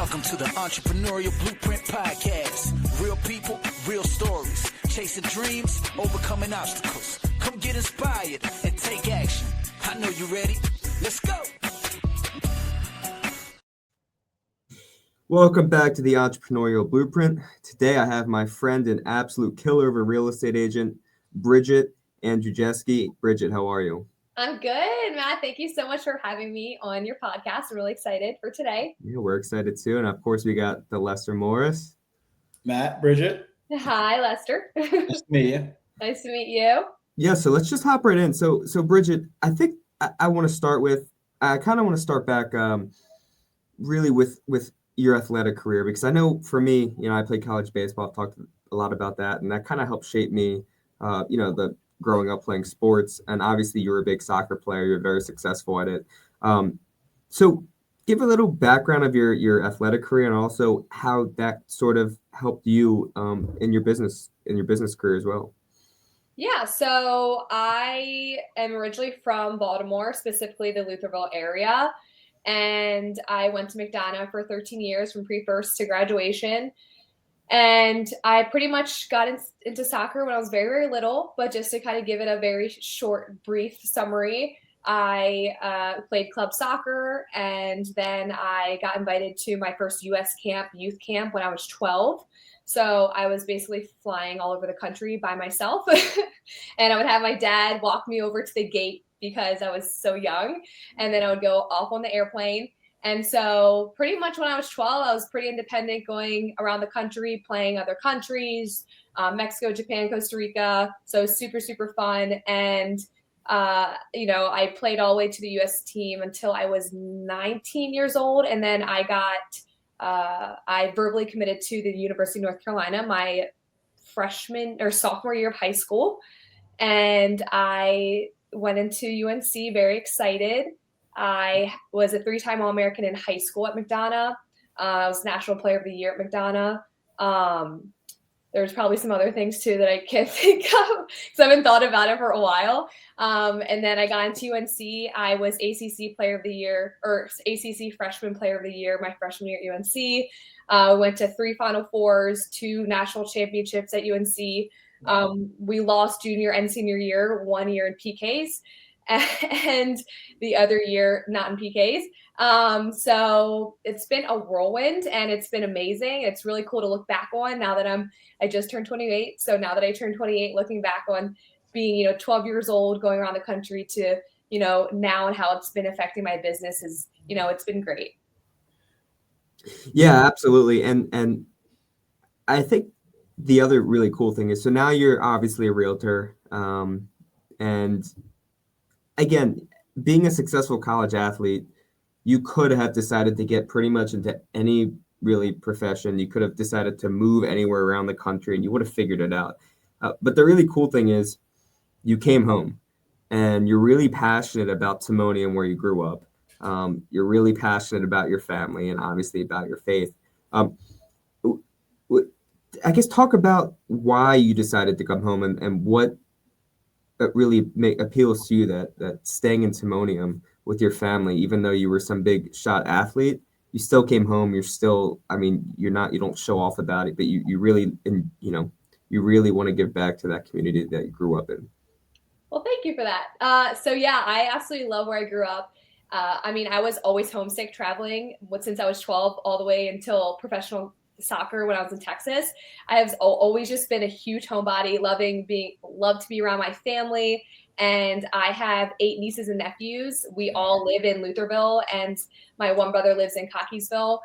Welcome to the Entrepreneurial Blueprint podcast. Real people, real stories. Chasing dreams, overcoming obstacles. Come get inspired and take action. I know you're ready. Let's go. Welcome back to the Entrepreneurial Blueprint. Today I have my friend and absolute killer of a real estate agent, Bridgette Andrzejewski. Bridgette, how are you? I'm good, Matt. Thank you so much for having me on your podcast. I'm really excited for today. Yeah, we're excited too. And of course, we got the Lester Morris. Matt, Bridgette. Hi, Lester. Nice to meet you. Nice to meet you. Yeah, so let's just hop right in. So Bridgette, I think I want to start back really with your athletic career, because I know for me, I played college baseball. I've talked a lot about that, and that kind of helped shape me, the growing up playing sports. And obviously you were a big soccer player. You're very successful at it. So give a little background of your athletic career and also how that sort of helped you in your business career as well. Yeah, so I am originally from Baltimore, specifically the Lutherville area. And I went to McDonough for 13 years from pre-first to graduation. And I pretty much got into soccer when I was very, very little, but just to kind of give it a very short, brief summary, I played club soccer, and then I got invited to my first U.S. youth camp when I was 12. So I was basically flying all over the country by myself, and I would have my dad walk me over to the gate because I was so young, and then I would go off on the airplane. And so pretty much when I was 12, I was pretty independent, going around the country, playing other countries, Mexico, Japan, Costa Rica. So super, super fun. And, I played all the way to the U.S. team until I was 19 years old. And then I verbally committed to the University of North Carolina my freshman or sophomore year of high school. And I went into UNC very excited. I was a 3-time All-American in high school at McDonough. I was National Player of the Year at McDonough. There's probably some other things too that I can't think of because I haven't thought about it for a while. And then I got into UNC. I was ACC Player of the Year, or ACC Freshman Player of the Year my freshman year at UNC. Went to 3 Final Fours, 2 national championships at UNC. We lost junior and senior year, 1 year in PKs. And the other year not in PKs. So it's been a whirlwind and it's been amazing. It's really cool to look back on now that I just turned 28. So now that I turned 28, looking back on being, 12 years old, going around the country to, now and how it's been affecting my business is, it's been great. Yeah, absolutely. And I think the other really cool thing is, so now you're obviously a realtor, and again, being a successful college athlete, you could have decided to get pretty much into any really profession. You could have decided to move anywhere around the country and you would have figured it out. But the really cool thing is you came home and you're really passionate about Timonium, where you grew up. You're really passionate about your family and obviously about your faith. I guess talk about why you decided to come home and what really appeals to you that staying in Timonium with your family, even though you were some big shot athlete, you still came home. You're still, you don't show off about it, but you really want to give back to that community that you grew up in. Well, thank you for that. So yeah, I absolutely love where I grew up. I was always homesick traveling since I was 12 all the way until professional soccer when I was in Texas. I have always just been a huge homebody, love to be around my family. And I have 8 nieces and nephews. We all live in Lutherville, and my one brother lives in Cockeysville.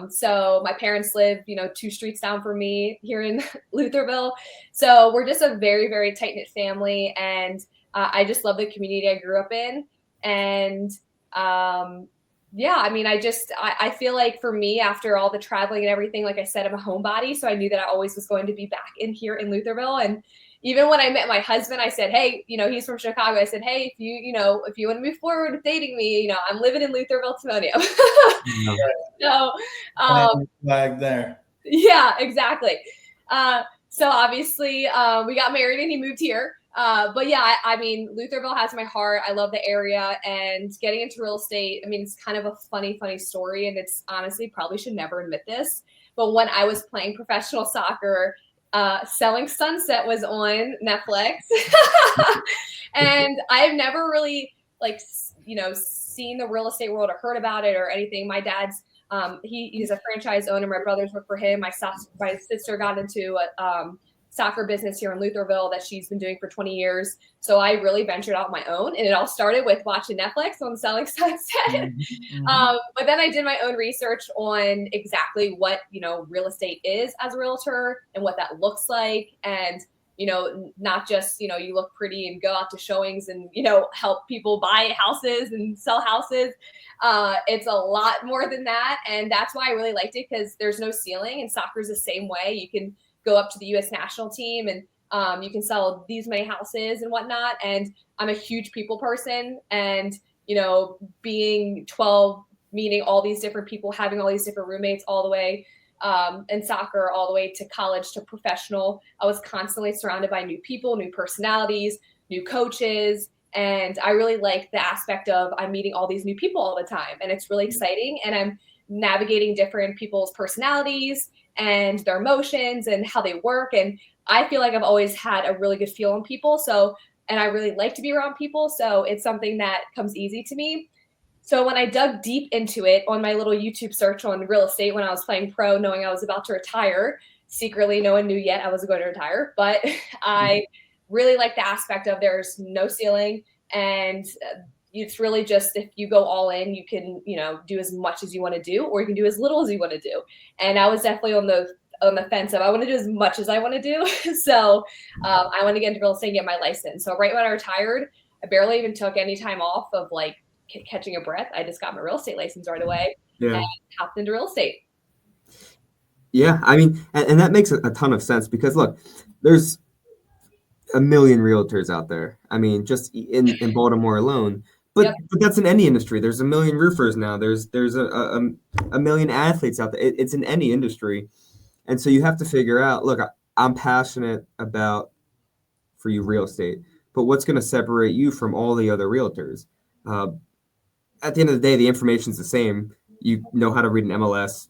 So my parents live, 2 streets down from me here in Lutherville. So we're just a very, very tight-knit family. And I just love the community I grew up in. And I feel like for me, after all the traveling and everything, like I said, I'm a homebody. So I knew that I always was going to be back in here in Lutherville. And even when I met my husband, I said, hey, he's from Chicago. I said, hey, if you want to move forward with dating me, I'm living in Lutherville, Timonium. So, flag there. Yeah, exactly. So obviously we got married and he moved here. But yeah, I mean, Lutherville has my heart. I love the area, and getting into real estate, I mean, it's kind of a funny story. And it's honestly, probably should never admit this, but when I was playing professional soccer, Selling Sunset was on Netflix. And I've never really seen the real estate world or heard about it or anything. My dad's, he's a franchise owner. My brothers work for him. My sister got into a soccer business here in Lutherville that she's been doing for 20 years. So I really ventured out on my own, and it all started with watching Netflix on Selling Sunset. But then I did my own research on exactly what, real estate is as a realtor and what that looks like. And, not just, you look pretty and go out to showings and, help people buy houses and sell houses. It's a lot more than that. And that's why I really liked it, because there's no ceiling, and soccer's the same way. You can go up to the U.S. national team and you can sell these many houses and whatnot. And I'm a huge people person, and, being 12, meeting all these different people, having all these different roommates all the way in soccer, all the way to college to professional, I was constantly surrounded by new people, new personalities, new coaches. And I really like the aspect of I'm meeting all these new people all the time. And it's really exciting. And I'm navigating different people's personalities and their emotions and how they work. And I feel like I've always had a really good feel on people. And I really like to be around people. So it's something that comes easy to me. So when I dug deep into it on my little YouTube search on real estate, when I was playing pro, knowing I was about to retire, secretly, no one knew yet I was going to retire, but I really like the aspect of there's no ceiling, and it's really just, if you go all in, you can, do as much as you want to do, or you can do as little as you want to do. And I was definitely on the fence of I want to do as much as I want to do. So I want to get into real estate and get my license. So right when I retired, I barely even took any time off of like catching a breath. I just got my real estate license right away and hopped into real estate. Yeah, I mean, and that makes a ton of sense, because look, there's a million realtors out there. I mean, just in Baltimore alone. But that's in any industry. There's a million roofers now. There's a million athletes out there. It's in any industry. And so you have to figure out, look, I'm passionate about, for you, real estate, but what's going to separate you from all the other realtors? At the end of the day, the information's the same. You know how to read an MLS.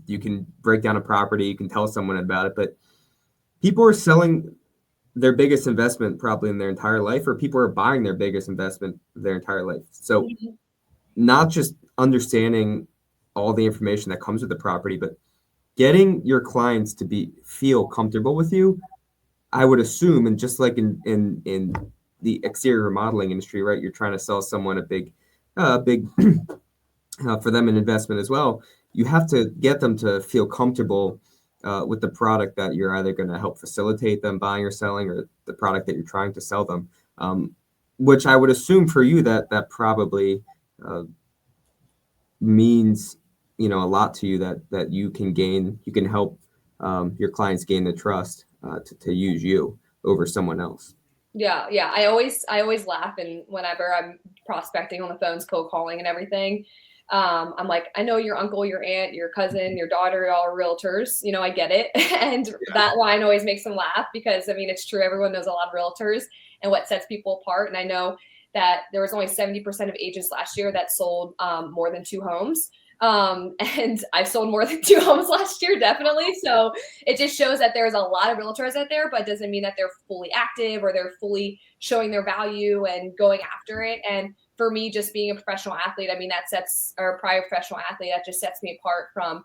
You can break down a property. You can tell someone about it. But people are selling their biggest investment probably in their entire life, or people are buying their biggest investment their entire life. So not just understanding all the information that comes with the property, but getting your clients to feel comfortable with you, I would assume, and just like in the exterior remodeling industry, right? You're trying to sell someone a big for them an investment as well. You have to get them to feel comfortable with the product that you're either going to help facilitate them buying or selling, or the product that you're trying to sell them. Which I would assume for you that probably means a lot to you, that you can help your clients gain the trust to use you over someone else. Yeah. I always laugh, and whenever I'm prospecting on the phones, cold calling and everything, I'm like, I know your uncle, your aunt, your cousin, your daughter, all are realtors. I get it. And that line always makes them laugh, because I mean, it's true. Everyone knows a lot of realtors and what sets people apart. And I know that there was only 70% of agents last year that sold more than 2 homes. And I've sold more than 2 homes last year, definitely. So it just shows that there's a lot of realtors out there, but it doesn't mean that they're fully active or they're fully showing their value and going after it. And for me, just being a professional athlete, I mean, or prior professional athlete, that just sets me apart from,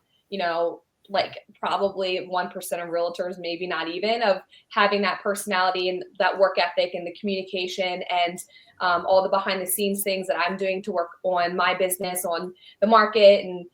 like probably 1% of realtors, maybe not even, of having that personality and that work ethic and the communication and all the behind the scenes things that I'm doing to work on my business, on the market, and,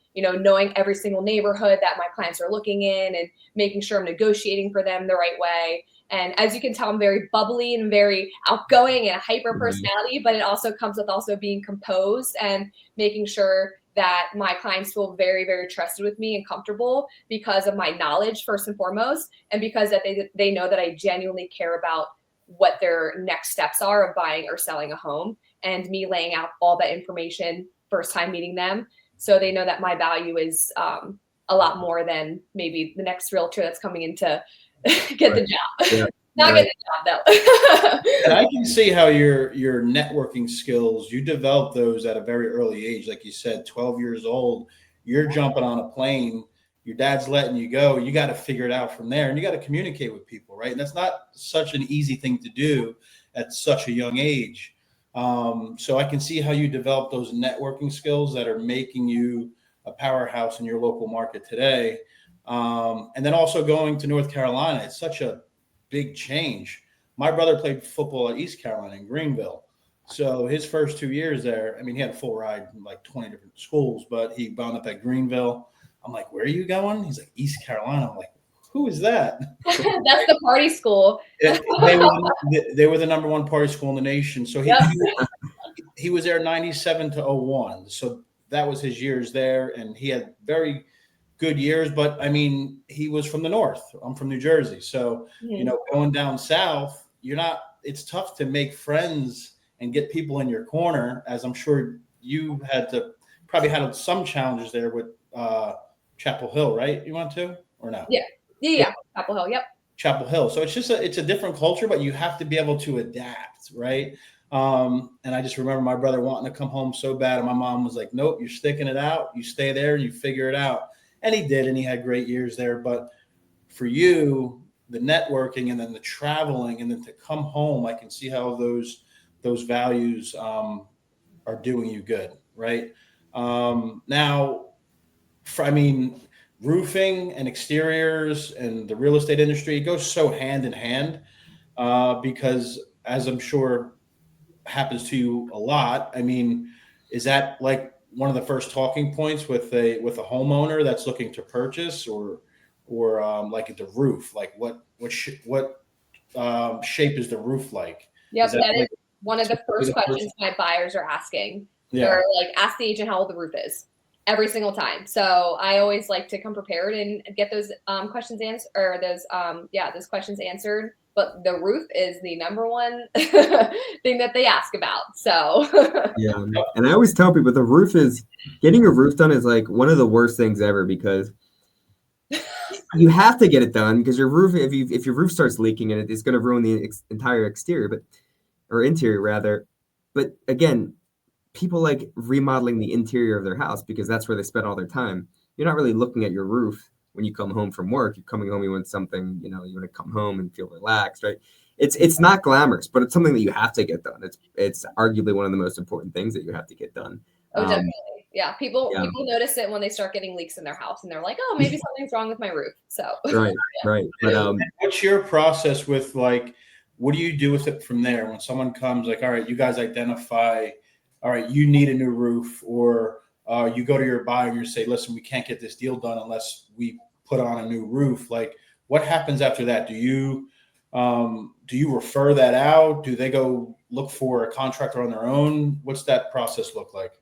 knowing every single neighborhood that my clients are looking in and making sure I'm negotiating for them the right way. And as you can tell, I'm very bubbly and very outgoing and a hyper personality, but it also comes with also being composed and making sure that my clients feel very, very trusted with me and comfortable because of my knowledge, first and foremost, and because that they know that I genuinely care about what their next steps are of buying or selling a home, and me laying out all that information first time meeting them. So they know that my value is a lot more than maybe the next realtor that's coming in to get the job. Not Right. getting the job though. And I can see how your networking skills, you develop those at a very early age. Like you said, 12 years old, you're jumping on a plane, your dad's letting you go. You got to figure it out from there, and you got to communicate with people, right? And that's not such an easy thing to do at such a young age. So I can see how you develop those networking skills that are making you a powerhouse in your local market today. And then also going to North Carolina, it's such a big change. My brother played football at East Carolina in Greenville. So his first 2 years there, I mean, he had a full ride in like 20 different schools, but he wound up at Greenville. I'm like, where are you going? He's like, East Carolina. I'm like, who is that? That's the party school. They were the number one party school in the nation. So Yep. he was there 97 to 01. So that was his years there. And he had very good years, but I mean, he was from the North. I'm from New Jersey. So, going down South, it's tough to make friends and get people in your corner, as I'm sure you probably had some challenges there with Chapel Hill, right? You want to, or no? Yeah. Chapel Hill. Yep. Chapel Hill. So it's a different culture, but you have to be able to adapt, right? And I just remember my brother wanting to come home so bad, and my mom was like, nope, you're sticking it out. You stay there and you figure it out. And he did, and he had great years there. But for you, the networking and then the traveling and then to come home, I can see how those values are doing you good, right? Now, roofing and exteriors and the real estate industry, it goes so hand in hand because, as I'm sure happens to you a lot, I mean, is that like one of the first talking points with a homeowner that's looking to purchase, or like the roof, like what shape is the roof like? Yep, that is one of the first questions my buyers are asking. Yeah. They're like, ask the agent how old the roof is every single time. So I always like to come prepared and get those questions answered, or those questions answered. But the roof is the number one thing that they ask about. So Yeah, and I always tell people getting a roof done is like one of the worst things ever, because you have to get it done, because your roof, if your roof starts leaking, and it's going to ruin the entire exterior, or interior rather. But again, people like remodeling the interior of their house because that's where they spend all their time. You're not really looking at your roof when you come home from work. You're coming home, you want something, you want to come home and feel relaxed, right? It's not glamorous, but it's something that you have to get done. It's arguably one of the most important things that you have to get done. Oh, definitely. Yeah. People notice it when they start getting leaks in their house, and they're like, oh, maybe something's wrong with my roof. So right. But what's your process with, like, what do you do with it from there when someone comes, like, all right, you guys identify, all right, you need a new roof, or you go to your buyer and you say, listen, we can't get this deal done unless we put on a new roof. Like, what happens after that? Do you refer that out? Do they go look for a contractor on their own? What's that process look like?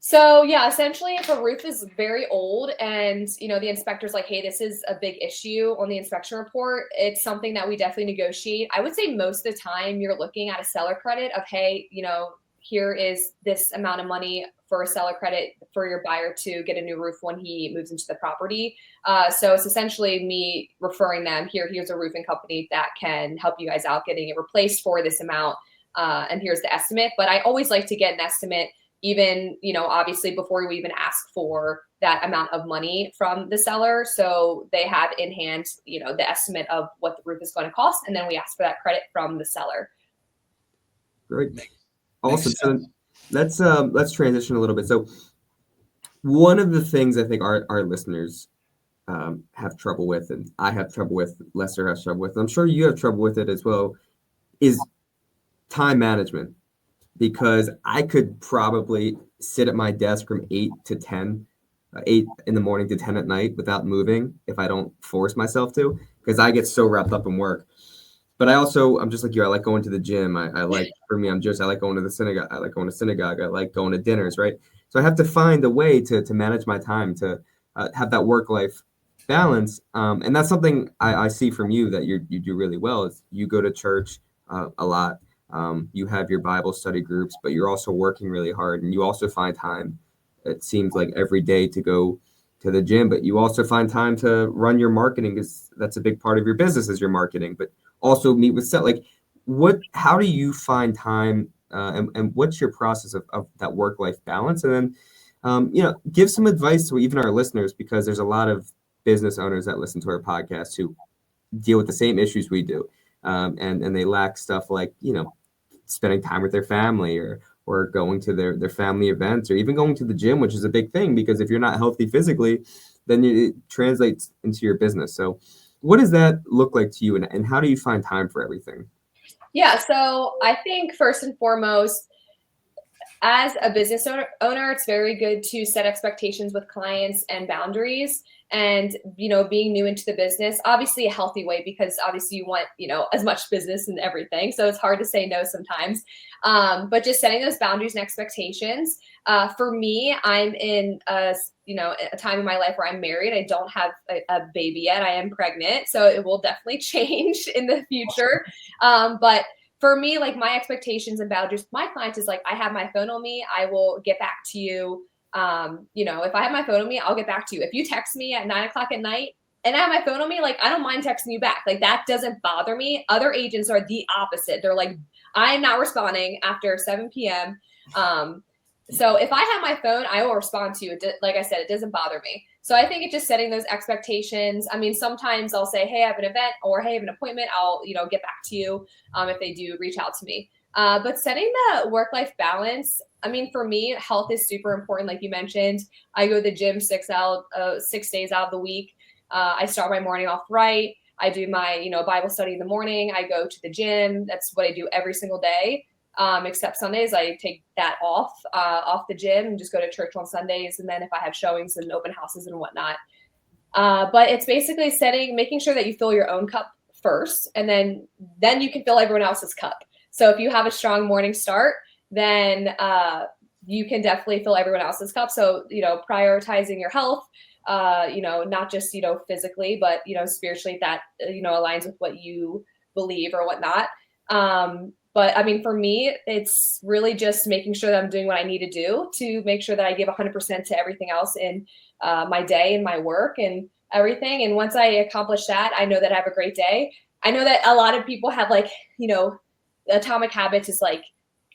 So yeah, essentially, if a roof is very old and the inspector's like, hey, this is a big issue on the inspection report, it's something that we definitely negotiate. I would say most of the time you're looking at a seller credit of, hey, here is this amount of money for a seller credit for your buyer to get a new roof when he moves into the property. So it's essentially me referring them, here's a roofing company that can help you guys out getting it replaced for this amount. And here's the estimate. But I always like to get an estimate, even, obviously before we even ask for that amount of money from the seller. So they have in hand, the estimate of what the roof is going to cost. And then we ask for that credit from the seller. Great. Awesome. So let's transition a little bit. So one of the things I think our listeners have trouble with, and I have trouble with, Lester has trouble with, and I'm sure you have trouble with it as well, is time management. Because I could probably sit at my desk from 8 in the morning to 10 at night without moving if I don't force myself to, because I get so wrapped up in work. But I'm just like you. I like going to the gym. I like going to the synagogue. I like going to synagogue. I like going to dinners, right? So I have to find a way to manage my time, to have that work-life balance. And that's something I see from you that you do really well, is you go to church a lot. You have your Bible study groups, but you're also working really hard, and you also find time, it seems like, every day to go to the gym, but you also find time to run your marketing, because that's a big part of your business is your marketing, but also meet with like how do you find time and what's your process of that work-life balance? And then, give some advice to even our listeners, because there's a lot of business owners that listen to our podcast who deal with the same issues we do. And they lack stuff like, spending time with their family or going to their family events, or even going to the gym, which is a big thing, because if you're not healthy physically, then it translates into your business. So what does that look like to you, and how do you find time for everything? Yeah, so I think first and foremost, as a business owner, it's very good to set expectations with clients and boundaries. And, being new into the business, obviously a healthy way, because obviously you want, as much business and everything. So it's hard to say no sometimes. But just setting those boundaries and expectations. For me, I'm in a time in my life where I'm married. I don't have a baby yet. I am pregnant. So it will definitely change in the future. But for me, like, my expectations and boundaries with my clients is like, I have my phone on me. I will get back to you. If I have my phone on me, I'll get back to you. If you text me at 9:00 at night and I have my phone on me, like, I don't mind texting you back. Like, that doesn't bother me. Other agents are the opposite. They're like, I am not responding after 7 p.m. So if I have my phone, I will respond to you. Like I said, it doesn't bother me. So I think it's just setting those expectations. I mean, sometimes I'll say, hey, I have an event, or hey, I have an appointment. I'll, get back to you if they do reach out to me. But setting the work-life balance, I mean, for me, health is super important. Like you mentioned, I go to the gym 6 days out of the week. I start my morning off right. I do my, Bible study in the morning. I go to the gym. That's what I do every single day. Except Sundays, I take that off the gym and just go to church on Sundays. And then if I have showings and open houses and whatnot. But it's basically making sure that you fill your own cup first, and then you can fill everyone else's cup. So if you have a strong morning start, then you can definitely fill everyone else's cup. So, prioritizing your health, not just, physically, but, spiritually, that, aligns with what you believe or whatnot. But I mean, for me, it's really just making sure that I'm doing what I need to do to make sure that I give 100% to everything else in my day and my work and everything. And once I accomplish that, I know that I have a great day. I know that a lot of people have Atomic Habits is like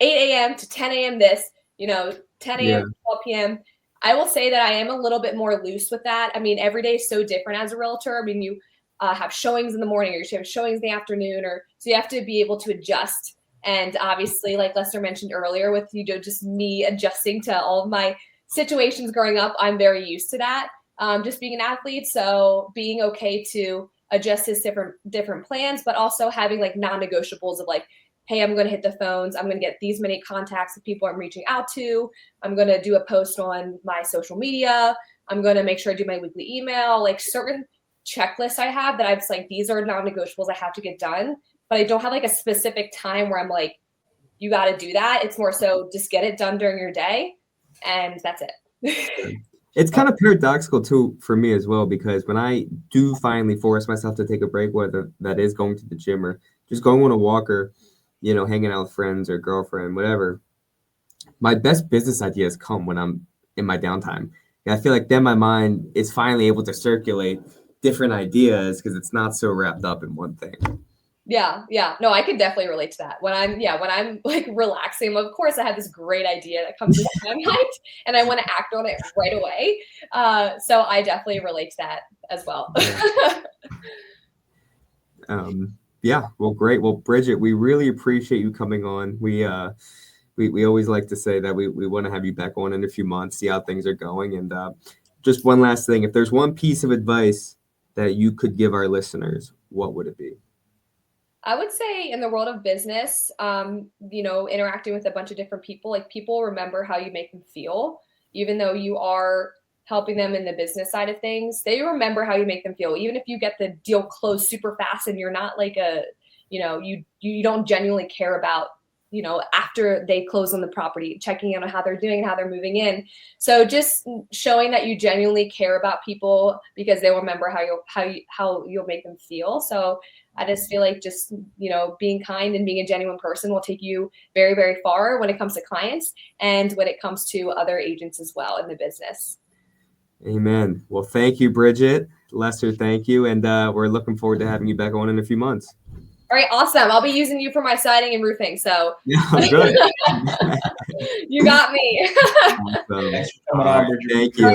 8 a.m. to 10 a.m. this, 10 a.m. to 12 p.m. I will say that I am a little bit more loose with that. I mean, every day is so different as a realtor. I mean, you have showings in the morning, or you have showings in the afternoon, so you have to be able to adjust. And obviously, like Lester mentioned earlier, with just me adjusting to all of my situations growing up, I'm very used to that. Just being an athlete, so being okay to adjust his different plans, but also having like non-negotiables of like, hey, I'm going to hit the phones. I'm going to get these many contacts of people I'm reaching out to. I'm going to do a post on my social media. I'm going to make sure I do my weekly email, like certain checklists I have that I'm just like, these are non-negotiables I have to get done. But I don't have like a specific time where I'm like, you got to do that. It's more so just get it done during your day, and that's it. It's kind of paradoxical too for me as well, because when I do finally force myself to take a break, whether that is going to the gym or just going on a walk, or hanging out with friends or girlfriend, whatever, my best business ideas come when I'm in my downtime. And I feel like then my mind is finally able to circulate different ideas because it's not so wrapped up in one thing. Yeah. No, I can definitely relate to that. When I'm like relaxing, of course I have this great idea that comes into my mind and I want to act on it right away. So I definitely relate to that as well. Yeah, well, great. Well, Bridgette, we really appreciate you coming on. We always like to say that we want to have you back on in a few months, see how things are going. And just one last thing, if there's one piece of advice that you could give our listeners, what would it be? I would say in the world of business, interacting with a bunch of different people, like, people remember how you make them feel, even though you are helping them in the business side of things. They remember how you make them feel, even if you get the deal closed super fast and you're not like you don't genuinely care about, after they close on the property, checking in on how they're doing and how they're moving in. So just showing that you genuinely care about people, because they will remember how you'll make them feel. So I just feel like just, being kind and being a genuine person will take you very, very far when it comes to clients and when it comes to other agents as well in the business. Amen. Well, thank you, Bridgette. Lester, thank you. And we're looking forward to having you back on in a few months. All right, awesome. I'll be using you for my siding and roofing. So Yeah, good. you got me. Awesome. Thanks for coming on, Bridgette. Thank you.